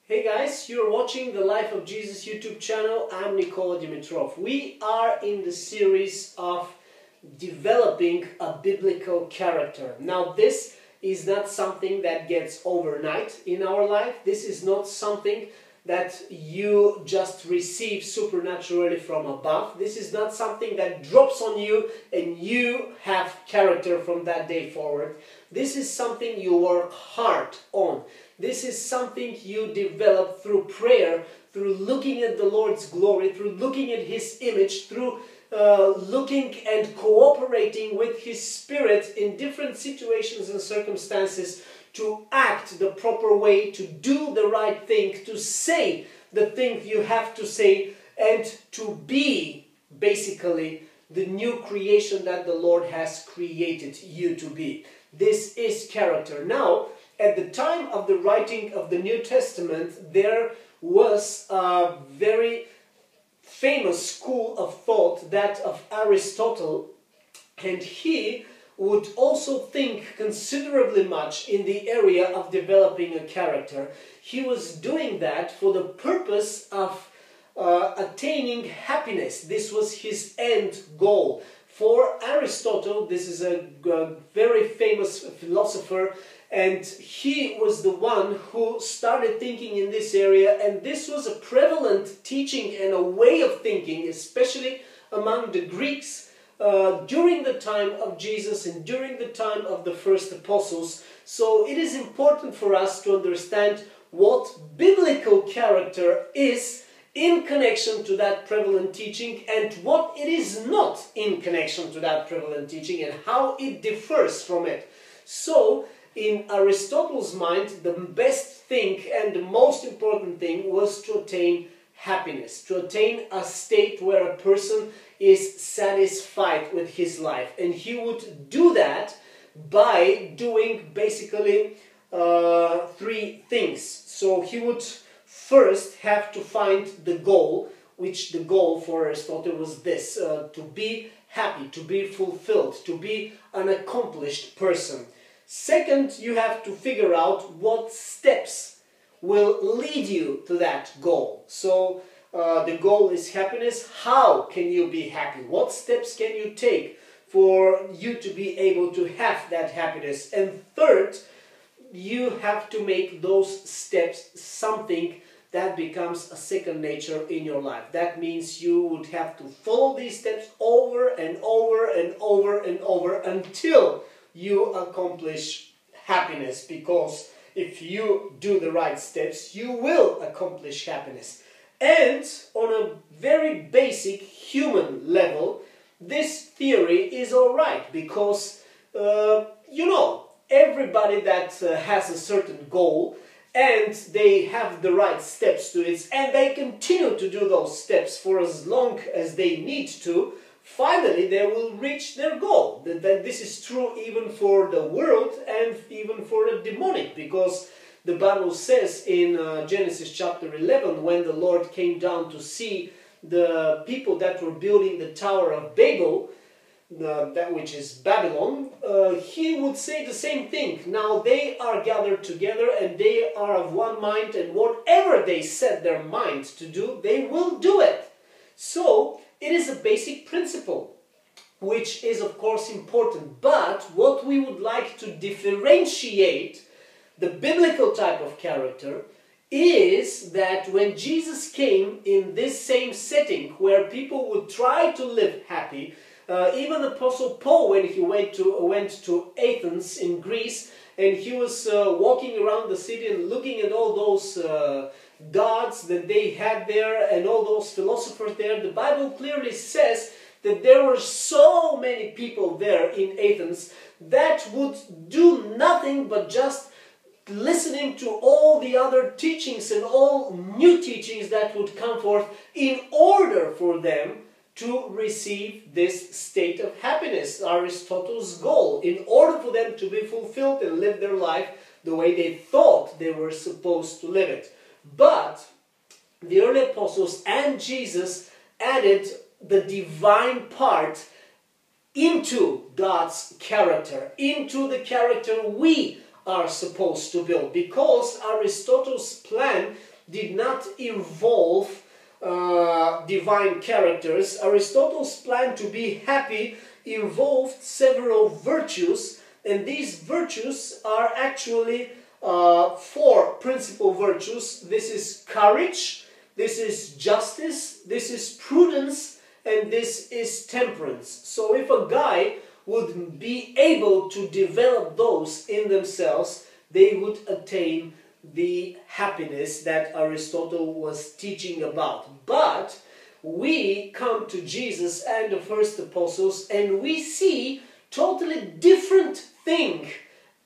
Hey guys, you're watching the Life of Jesus YouTube channel. I'm Nikola Dimitrov. We are in the series of developing a biblical character. Now this is not something that gets overnight in our life. This is not something that you just receive supernaturally from above. This is not something that drops on you and you have character from that day forward. This is something you work hard on. This is something you develop through prayer, through looking at the Lord's glory, through looking at His image, through looking and cooperating with His Spirit in different situations and circumstances to act the proper way, to do the right thing, to say the thing you have to say, and to be basically the new creation that the Lord has created you to be. This is character. Now, at the time of the writing of the New Testament, there was a very famous school of thought, that of Aristotle, and he would also think considerably much in the area of developing a character. He was doing that for the purpose of attaining happiness. This was his end goal. For Aristotle, this is a very famous philosopher, and he was the one who started thinking in this area, and this was a prevalent teaching and a way of thinking, especially among the Greeks, during the time of Jesus and during the time of the first apostles. So it is important for us to understand what biblical character is in connection to that prevalent teaching and what it is not in connection to that prevalent teaching and how it differs from it. So in Aristotle's mind, the best thing and the most important thing was to attain happiness, to attain a state where a person is satisfied with his life. And he would do that by doing basically three things. So he would first have to find the goal, which the goal for Aristotle was this, to be happy, to be fulfilled, to be an accomplished person. Second, you have to figure out what steps will lead you to that goal. So the goal is happiness. How can you be happy? What steps can you take for you to be able to have that happiness? And third, you have to make those steps something that becomes a second nature in your life. That means you would have to follow these steps over and over and over and over until you accomplish happiness, because if you do the right steps, you will accomplish happiness. And on a very basic human level, this theory is alright, because, everybody that has a certain goal and they have the right steps to it, and they continue to do those steps for as long as they need to, finally they will reach their goal. This is true even for the world and even for the demonic, because the Bible says in Genesis chapter 11, when the Lord came down to see the people that were building the Tower of Babel, that which is Babylon, he would say the same thing. Now they are gathered together and they are of one mind, and whatever they set their mind to do, they will do it. So it is a basic principle, which is of course important. But what we would like to differentiate the biblical type of character is that when Jesus came in this same setting where people would try to live happy, even Apostle Paul, when he went to Athens in Greece, and he was walking around the city and looking at all those gods that they had there and all those philosophers there, the Bible clearly says that there were so many people there in Athens that would do nothing but just listening to all the other teachings and all new teachings that would come forth in order for them to receive this state of happiness, Aristotle's goal, in order for them to be fulfilled and live their life the way they thought they were supposed to live it. But the early apostles and Jesus added the divine part into God's character, into the character we are supposed to build, because Aristotle's plan did not involve divine characters. Aristotle's plan to be happy involved several virtues, and these virtues are actually four principal virtues. This is courage, this is justice, this is prudence, and this is temperance. So if a guy would be able to develop those in themselves, they would attain the happiness that Aristotle was teaching about. But we come to Jesus and the first apostles and we see totally different thing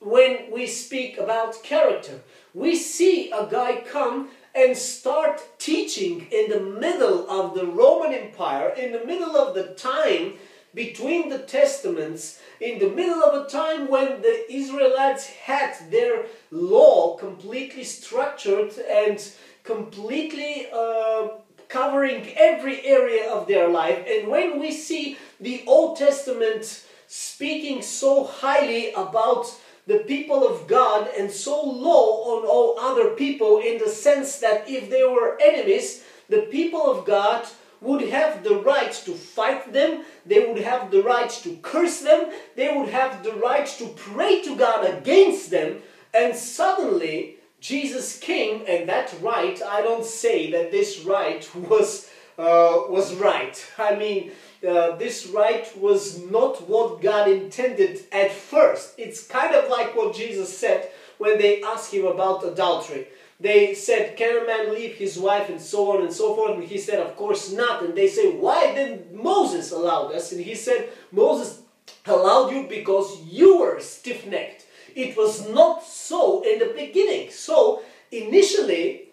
when we speak about character. We see a guy come and start teaching in the middle of the Roman Empire, in the middle of the time between the Testaments, in the middle of a time when the Israelites had their law completely structured and completely covering every area of their life. And when we see the Old Testament speaking so highly about the people of God and so low on all other people, in the sense that if they were enemies, the people of God would have the right to fight them, they would have the right to curse them, they would have the right to pray to God against them, and suddenly Jesus came, and that right, I don't say that this right was right. I mean, this right was not what God intended at first. It's kind of like what Jesus said when they asked him about adultery. They said, can a man leave his wife, and so on and so forth? And he said, of course not. And they say, why didn't Moses allow us? And he said, Moses allowed you because you were stiff-necked. It was not so in the beginning. So initially,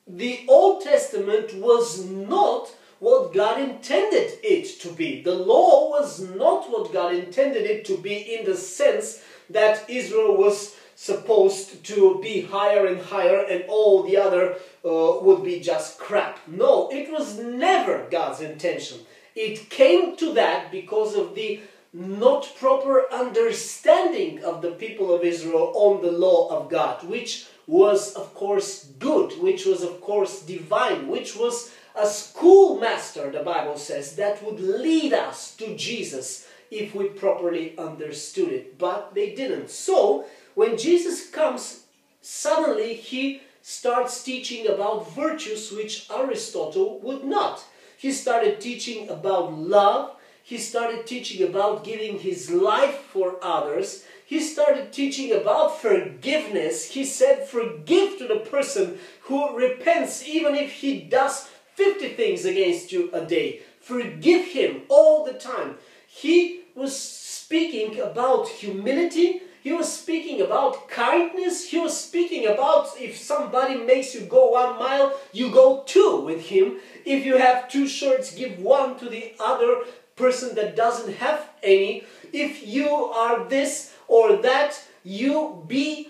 the Old Testament was not what God intended it to be. The law was not what God intended it to be, in the sense that Israel was supposed to be higher and higher and all the other would be just crap. No, it was never God's intention. It came to that because of the not proper understanding of the people of Israel on the law of God, which was of course good, which was of course divine, which was a schoolmaster, the Bible says, that would lead us to Jesus if we properly understood it. But they didn't. So when Jesus comes, suddenly he starts teaching about virtues which Aristotle would not. He started teaching about love. He started teaching about giving his life for others. He started teaching about forgiveness. He said, forgive to the person who repents, even if he does 50 things against you a day. Forgive him all the time. He was speaking about humility. He was speaking about kindness. He was speaking about if somebody makes you go 1 mile, you go 2 with him. If you have 2 shirts, give 1 to the other person that doesn't have any. If you are this or that, you be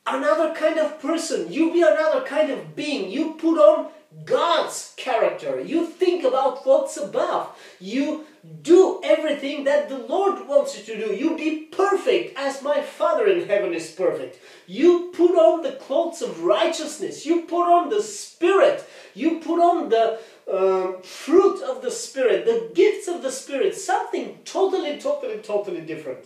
another kind of person. You be another kind of being. You put on God's character. You think about what's above. You do everything that the Lord wants you to do. You be perfect as my Father in heaven is perfect. You put on the clothes of righteousness. You put on the Spirit. You put on the fruit of the Spirit, the gifts of the Spirit, something totally different.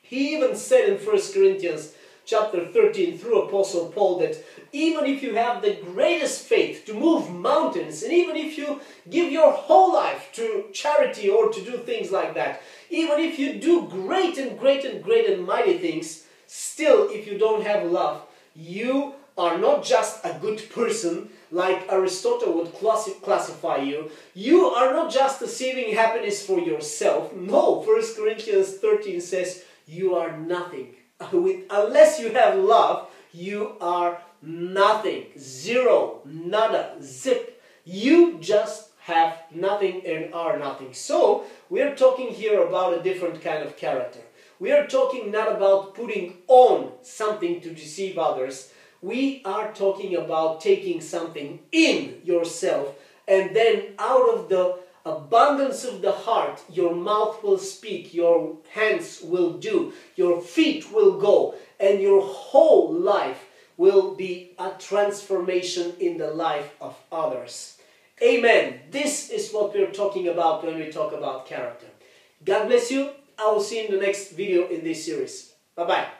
He even said in 1 Corinthians chapter 13 through Apostle Paul that even if you have the greatest faith to move mountains, and even if you give your whole life to charity or to do things like that, even if you do great and mighty things, still if you don't have love, you are not just a good person like Aristotle would classify you. You are not just receiving happiness for yourself. No, 1 Corinthians 13 says you are nothing. Unless you have love, you are nothing. Zero, nada, zip. You just have nothing and are nothing. So, we are talking here about a different kind of character. We are talking not about putting on something to deceive others. We are talking about taking something in yourself, and then out of the abundance of the heart, your mouth will speak, your hands will do, your feet will go, and your whole life will be a transformation in the life of others. Amen. This is what we're talking about when we talk about character. God bless you. I will see you in the next video in this series. Bye-bye.